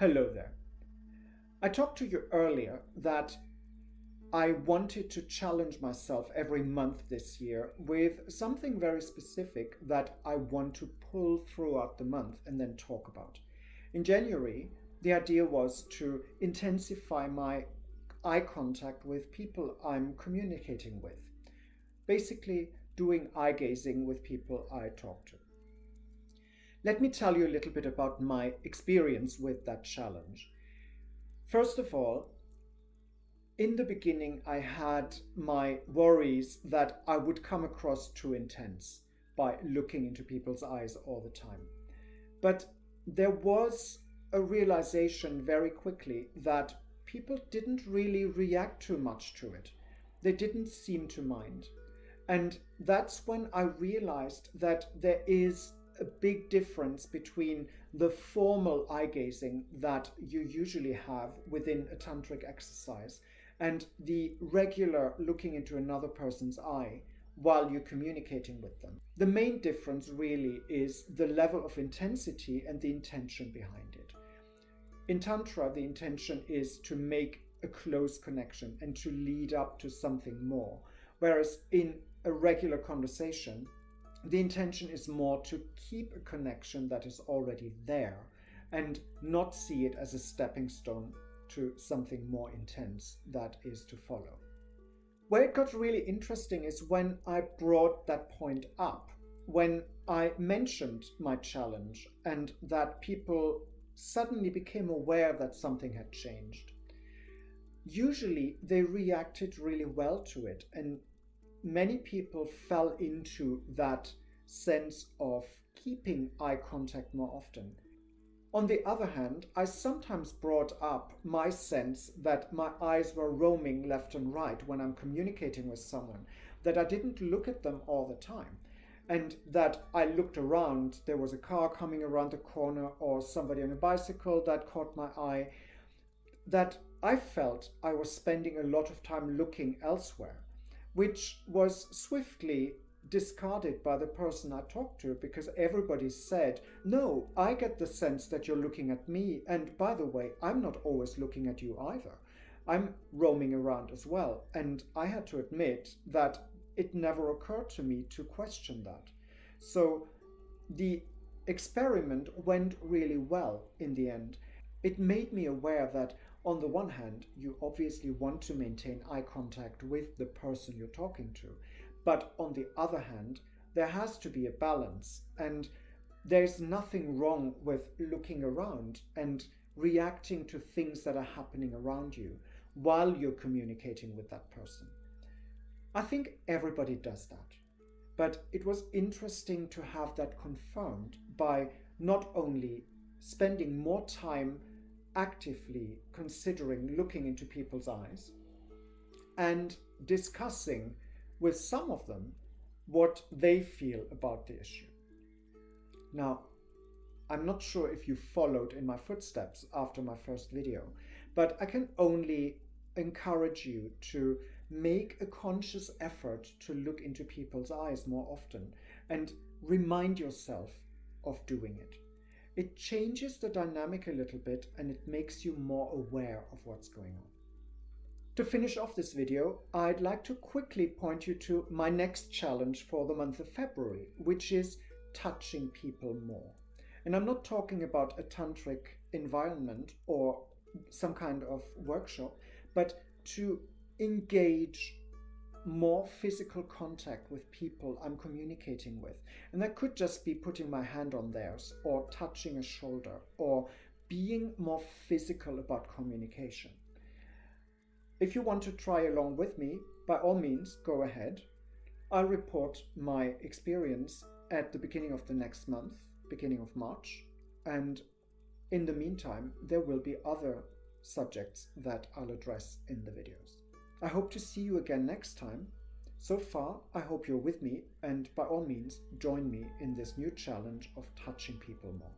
Hello there. I talked to you earlier that I wanted to challenge myself every month this year with something very specific that I want to pull throughout the month and then talk about. In January, the idea was to intensify my eye contact with people I'm communicating with. Basically, doing eye gazing with people I talk to. Let me tell you a little bit about my experience with that challenge. First of all, in the beginning, I had my worries that I would come across too intense by looking into people's eyes all the time. But there was a realization very quickly that people didn't really react too much to it. They didn't seem to mind. And that's when I realized that there is a big difference between the formal eye gazing that you usually have within a tantric exercise and the regular looking into another person's eye while you're communicating with them. The main difference really is the level of intensity and the intention behind it. In Tantra, the intention is to make a close connection and to lead up to something more, whereas in a regular conversation, the intention is more to keep a connection that is already there and not see it as a stepping stone to something more intense that is to follow. Where it got really interesting is when I brought that point up, when I mentioned my challenge and that people suddenly became aware that something had changed. Usually they reacted really well to it, and many people fell into that sense of keeping eye contact more often. On the other hand, I sometimes brought up my sense that my eyes were roaming left and right when I'm communicating with someone, that I didn't look at them all the time, and that I looked around, there was a car coming around the corner or somebody on a bicycle that caught my eye, that I felt I was spending a lot of time looking elsewhere, which was swiftly discarded by the person I talked to because everybody said, no, I get the sense that you're looking at me, and by the way, I'm not always looking at you either. I'm roaming around as well, and I had to admit that it never occurred to me to question that. So the experiment went really well in the end. It made me aware that on the one hand, you obviously want to maintain eye contact with the person you're talking to, but on the other hand, there has to be a balance, and there's nothing wrong with looking around and reacting to things that are happening around you while you're communicating with that person. I think everybody does that, but it was interesting to have that confirmed by not only spending more time actively considering looking into people's eyes and discussing with some of them what they feel about the issue. Now, I'm not sure if you followed in my footsteps after my first video, but I can only encourage you to make a conscious effort to look into people's eyes more often and remind yourself of doing it. It changes the dynamic a little bit and it makes you more aware of what's going on. To finish off this video, I'd like to quickly point you to my next challenge for the month of February, which is touching people more. And I'm not talking about a tantric environment or some kind of workshop, but to engage more physical contact with people I'm communicating with. And that could just be putting my hand on theirs or touching a shoulder or being more physical about communication. If you want to try along with me, by all means, go ahead. I'll report my experience at the beginning of the next month, beginning of March. And in the meantime, there will be other subjects that I'll address in the videos. I hope to see you again next time. So far, I hope you're with me, and by all means, join me in this new challenge of touching people more.